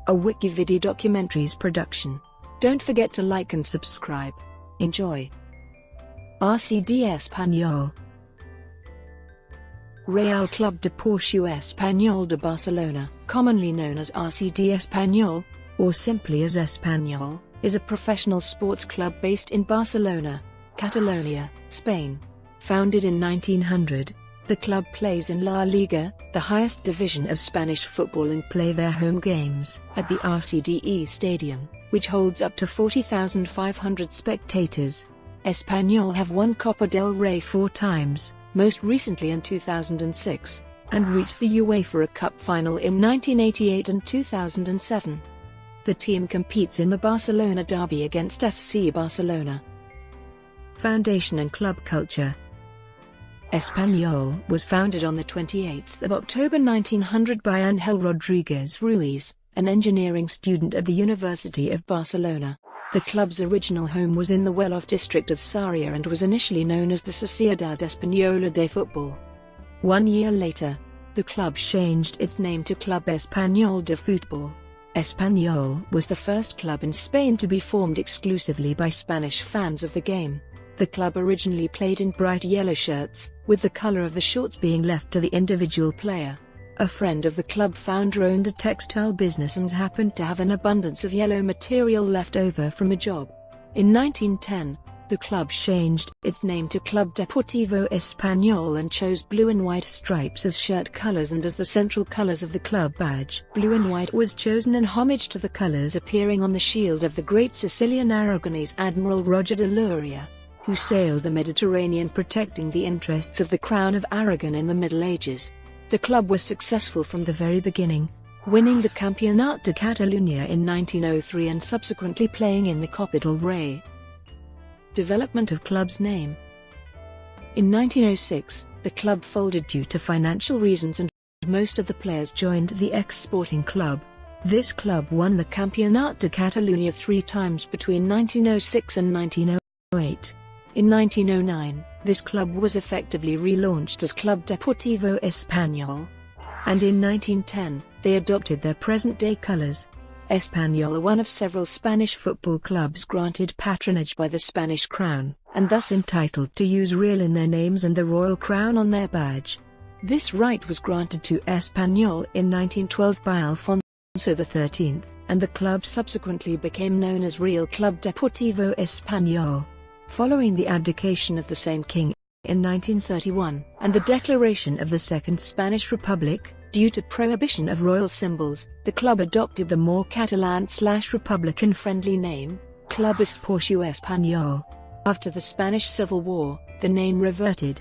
a WikiVidi documentaries production. Don't forget to like and subscribe. Enjoy. RCD Espanyol. Real Club Deportiu Espanyol de Barcelona, commonly known as RCD Espanyol, or simply as Espanyol, is a professional sports club based in Barcelona, Catalonia, Spain. Founded in 1900, the club plays in La Liga, the highest division of Spanish football, and play their home games at the RCDE Stadium, which holds up to 40,500 spectators. Espanyol have won Copa del Rey 4 times, most recently in 2006, and reached the UEFA Cup final in 1988 and 2007. The team competes in the Barcelona Derby against FC Barcelona. Foundation and club culture. Espanyol was founded on the 28th of October 1900 by Ángel Rodríguez Ruiz, an engineering student at the University of Barcelona. The club's original home was in the well-off district of Sarrià and was initially known as the Sociedad Española de Futbol. 1 year later, the club changed its name to Club Español de Futbol. Espanyol was the first club in Spain to be formed exclusively by Spanish fans of the game. The club originally played in bright yellow shirts, with the color of the shorts being left to the individual player. A friend of the club founder owned a textile business and happened to have an abundance of yellow material left over from a job. In 1910, the club changed its name to Club Deportivo Espanyol and chose blue and white stripes as shirt colors and as the central colors of the club badge. Blue and white was chosen in homage to the colors appearing on the shield of the great Sicilian Aragonese Admiral Roger de Luria, who sailed the Mediterranean protecting the interests of the Crown of Aragon in the Middle Ages. The club was successful from the very beginning, winning the Campionat de Catalunya in 1903 and subsequently playing in the Copa del Rey. Development of club's name. In 1906, the club folded due to financial reasons and most of the players joined the ex-Sporting Club. This club won the Campionat de Catalunya 3 times between 1906 and 1908. In 1909, this club was effectively relaunched as Club Deportivo Espanyol, and in 1910, they adopted their present-day colors. Espanyol are one of several Spanish football clubs granted patronage by the Spanish crown, and thus entitled to use Real in their names and the royal crown on their badge. This right was granted to Espanyol in 1912 by Alfonso XIII, and the club subsequently became known as Real Club Deportivo Espanyol. Following the abdication of the same king in 1931, and the declaration of the Second Spanish Republic, due to prohibition of royal symbols, the club adopted the more Catalan/Republican-friendly name, Club Esportiu Espanyol. After the Spanish Civil War, the name reverted.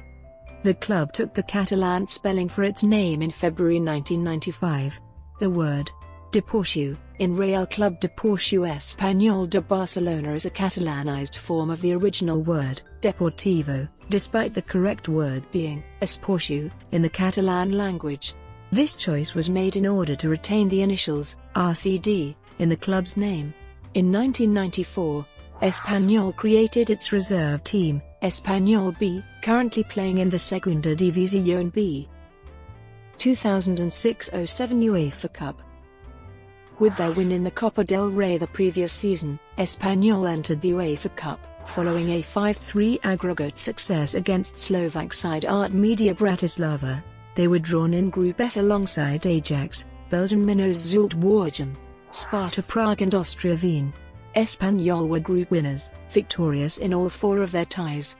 The club took the Catalan spelling for its name in February 1995. The word Deportiu in Real Club Deportiu Espanyol de Barcelona is a Catalanized form of the original word Deportivo, despite the correct word being Esportiu in the Catalan language. This choice was made in order to retain the initials RCD in the club's name. In 1994, Espanyol created its reserve team, Espanyol B, currently playing in the Segunda División B. 2006-07 UEFA Cup. With their win in the Copa del Rey the previous season, Espanyol entered the UEFA Cup, following a 5-3 aggregate success against Slovak side Artmedia Bratislava. They were drawn in Group F alongside Ajax, Belgian Minnows Zulte Waregem, Sparta Prague and Austria Wien. Espanyol were group winners, victorious in all 4 of their ties.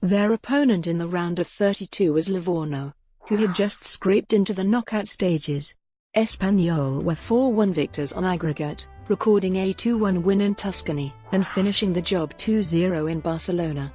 Their opponent in the round of 32 was Livorno, who had just scraped into the knockout stages. Espanyol were 4-1 victors on aggregate, recording a 2-1 win in Tuscany, and finishing the job 2-0 in Barcelona.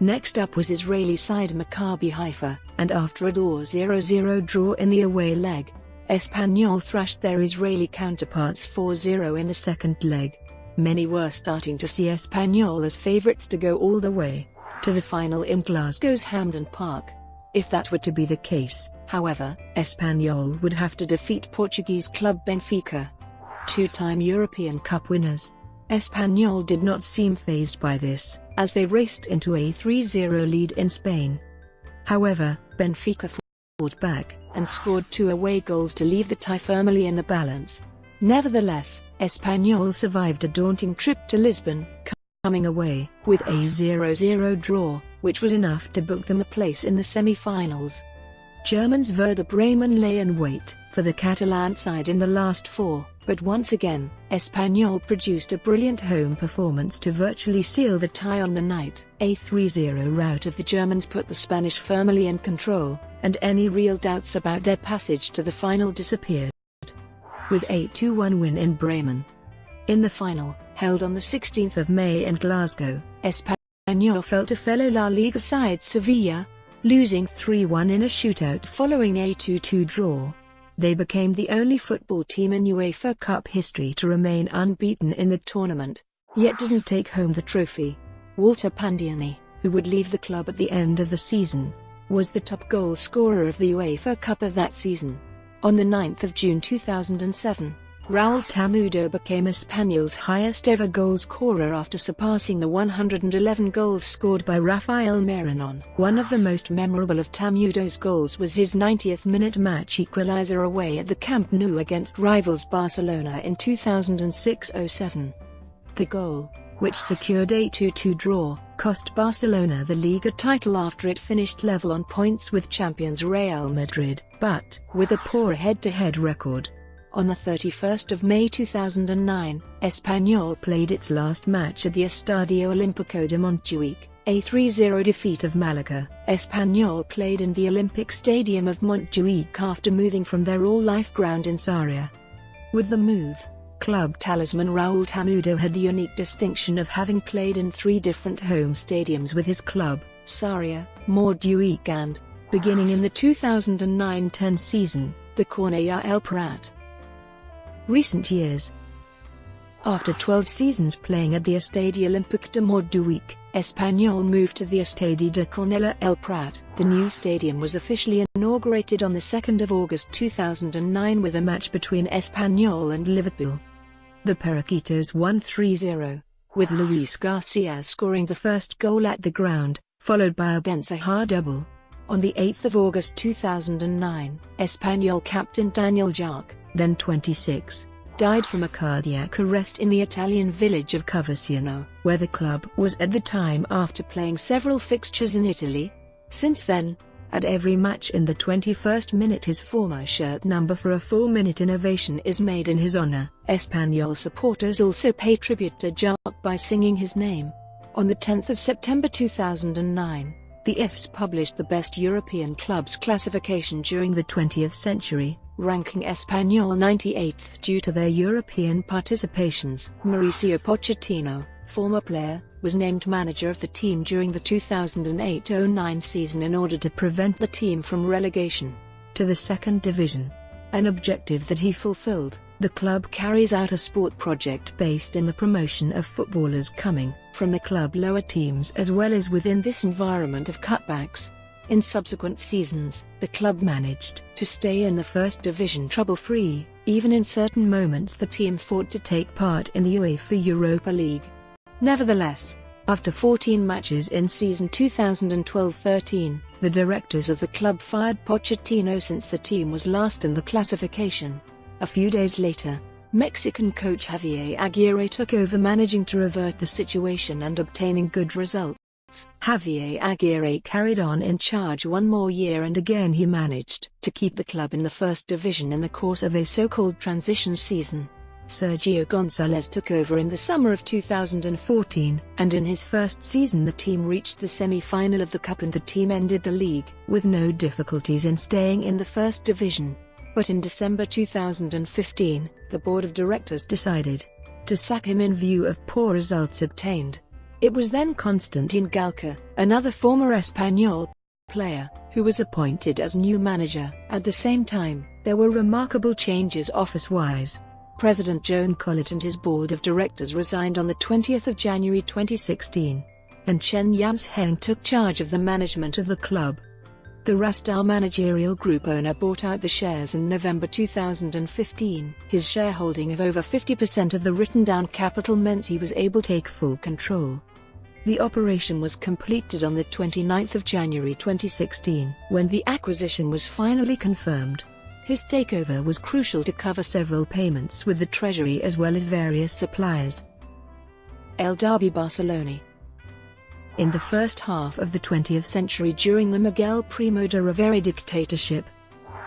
Next up was Israeli side Maccabi Haifa, and after a 0-0 draw in the away leg, Espanyol thrashed their Israeli counterparts 4-0 in the second leg. Many were starting to see Espanyol as favourites to go all the way to the final in Glasgow's Hampden Park. If that were to be the case, however, Espanyol would have to defeat Portuguese club Benfica, 2-time European Cup winners. Espanyol did not seem fazed by this, as they raced into a 3-0 lead in Spain. However, Benfica fought back, and scored 2 away goals to leave the tie firmly in the balance. Nevertheless, Espanyol survived a daunting trip to Lisbon, coming away with a 0-0 draw, which was enough to book them a place in the semi-finals. Germans Werder Bremen lay in wait for the Catalan side in the last four, but once again, Espanyol produced a brilliant home performance to virtually seal the tie on the night. A 3-0 rout of the Germans put the Spanish firmly in control, and any real doubts about their passage to the final disappeared, with a 2-1 win in Bremen. In the final, held on the 16th of May in Glasgow, Espanyol fell to fellow La Liga side Sevilla, losing 3-1 in a shootout following a 2-2 draw. They became the only football team in UEFA Cup history to remain unbeaten in the tournament, yet didn't take home the trophy. Walter Pandiani, who would leave the club at the end of the season, was the top goal scorer of the UEFA Cup of that season. On the 9th of June 2007, Raúl Tamudo became Espanyol's highest ever goal scorer after surpassing the 111 goals scored by Rafael Marinon. One of the most memorable of Tamudo's goals was his 90th-minute match equalizer away at the Camp Nou against rivals Barcelona in 2006-07. The goal, which secured a 2-2 draw, cost Barcelona the Liga title after it finished level on points with champions Real Madrid, but with a poor head-to-head record. On the 31st of May 2009, Espanyol played its last match at the Estadio Olímpico de Montjuïc, a 3-0 defeat of Malaga. Espanyol played in the Olympic Stadium of Montjuïc after moving from their all-life ground in Sarria. With the move, club talisman Raúl Tamudo had the unique distinction of having played in 3 different home stadiums with his club, Sarria, Montjuïc and, beginning in the 2009-10 season, the Cornellà El Prat. Recent years. After 12 seasons playing at the Estadi Olímpic de Montjuïc, Espanyol moved to the Estadi de Cornellà El Prat. The new stadium was officially inaugurated on the 2nd of August 2009 with a match between Espanyol and Liverpool. The Periquitos won 3-0, with Luis Garcia scoring the first goal at the ground, followed by a Benzahar double. On the 8th of August 2009, Espanyol captain Daniel Jarque, then 26, died from a cardiac arrest in the Italian village of Coverciano, where the club was at the time after playing several fixtures in Italy. Since then, at every match in the 21st minute his former shirt number for a full minute innovation is made in his honor. Espanyol supporters also pay tribute to Jarque by singing his name. On the 10th of September 2009, the IFS published the best European clubs classification during the 20th century, ranking Espanyol 98th due to their European participations. Mauricio Pochettino, former player, was named manager of the team during the 2008-09 season in order to prevent the team from relegation to the second division, an objective that he fulfilled. The club carries out a sport project based in the promotion of footballers coming from the club lower teams as well as within this environment of cutbacks. In subsequent seasons, the club managed to stay in the first division trouble-free. Even in certain moments the team fought to take part in the UEFA Europa League. Nevertheless, after 14 matches in season 2012-13, the directors of the club fired Pochettino since the team was last in the classification. A few days later, Mexican coach Javier Aguirre took over, managing to revert the situation and obtaining good results. Javier Aguirre carried on in charge one more year and again he managed to keep the club in the first division in the course of a so-called transition season. Sergio González took over in the summer of 2014, and in his first season the team reached the semi-final of the Cup and the team ended the league with no difficulties in staying in the first division. But in December 2015, the board of directors decided to sack him in view of poor results obtained. It was then Constantin Galca, another former Espanyol player, who was appointed as new manager. At the same time, there were remarkable changes office-wise. President Joan Collett and his board of directors resigned on the 20th of January 2016, and Chen Yansheng took charge of the management of the club. The Rastar managerial group owner bought out the shares in November 2015. His shareholding of over 50% of the written-down capital meant he was able to take full control. The operation was completed on the 29th of January 2016, when the acquisition was finally confirmed. His takeover was crucial to cover several payments with the treasury as well as various suppliers. El Derbi Barcelona. In the first half of the 20th century during the Miguel Primo de Rivera dictatorship,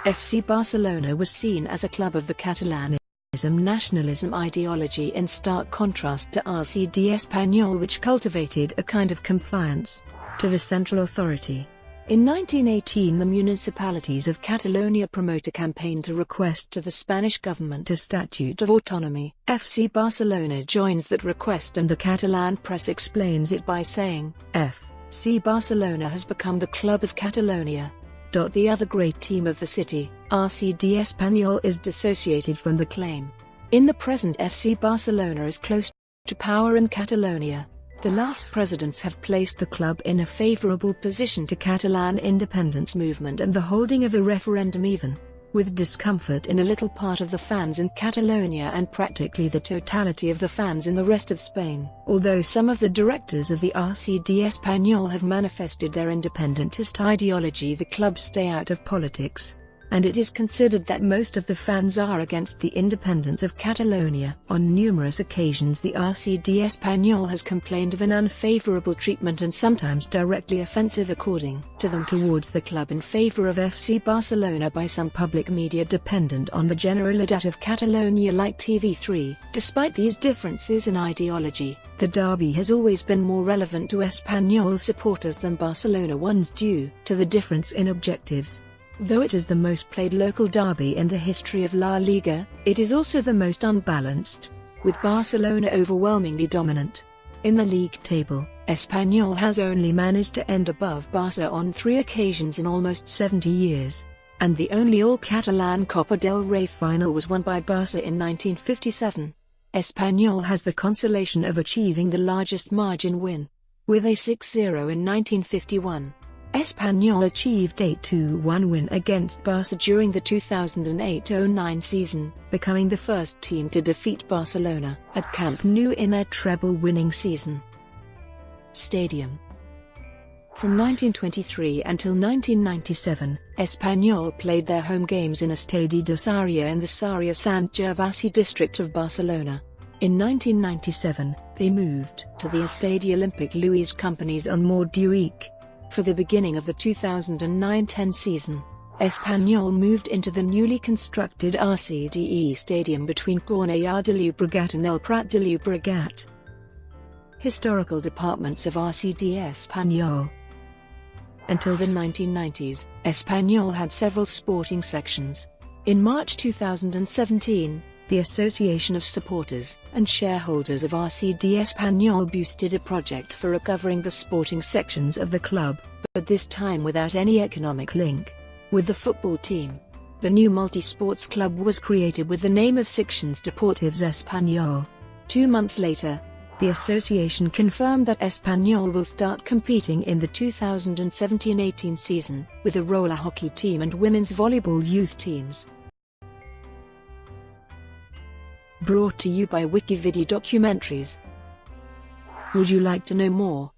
FC Barcelona was seen as a club of the Catalanism-nationalism ideology in stark contrast to RCD Espanyol, which cultivated a kind of compliance to the central authority. In 1918, the municipalities of Catalonia promote a campaign to request to the Spanish government a statute of autonomy. FC Barcelona joins that request, and the Catalan press explains it by saying, FC Barcelona has become the club of Catalonia. The other great team of the city, RCD Espanyol, is dissociated from the claim. In the present, FC Barcelona is close to power in Catalonia. The last presidents have placed the club in a favorable position to Catalan independence movement and the holding of a referendum, even with discomfort in a little part of the fans in Catalonia and practically the totality of the fans in the rest of Spain. Although some of the directors of the RCD Espanyol have manifested their independentist ideology, the club stay out of politics, and it is considered that most of the fans are against the independence of Catalonia. On numerous occasions, the RCD Espanyol has complained of an unfavorable treatment and sometimes directly offensive, according to them, towards the club in favor of FC Barcelona by some public media dependent on the Generalitat of Catalonia like TV3. Despite these differences in ideology, the derby has always been more relevant to Espanyol supporters than Barcelona ones due to the difference in objectives. Though it is the most played local derby in the history of La Liga, it is also the most unbalanced, with Barcelona overwhelmingly dominant. In the league table, Espanyol has only managed to end above Barca on 3 occasions in almost 70 years, and the only all-Catalan Copa del Rey final was won by Barca in 1957. Espanyol has the consolation of achieving the largest margin win, with a 6-0 in 1951. Espanyol achieved a 2-1 win against Barca during the 2008-09 season, becoming the first team to defeat Barcelona at Camp Nou in their treble-winning season. Stadium. From 1923 until 1997, Espanyol played their home games in Estadi de Sarrià in the Sarrià Sant Gervasi district of Barcelona. In 1997, they moved to the Estadi Olímpic Lluís Companys on Montjuïc. For the beginning of the 2009-10 season, Espanyol moved into the newly constructed RCDE Stadium between Cornellà de Llobregat and El Prat de Llobregat. Historical departments of RCD Espanyol. Until the 1990s, Espanyol had several sporting sections. In March 2017, the Association of Supporters and Shareholders of RCD Espanyol boosted a project for recovering the sporting sections of the club, but this time without any economic link with the football team. The new multi-sports club was created with the name of Seccions Deportives Espanyol. 2 months later, the association confirmed that Espanyol will start competing in the 2017-18 season, with a roller hockey team and women's volleyball youth teams. Brought to you by WikiVidi Documentaries. Would you like to know more?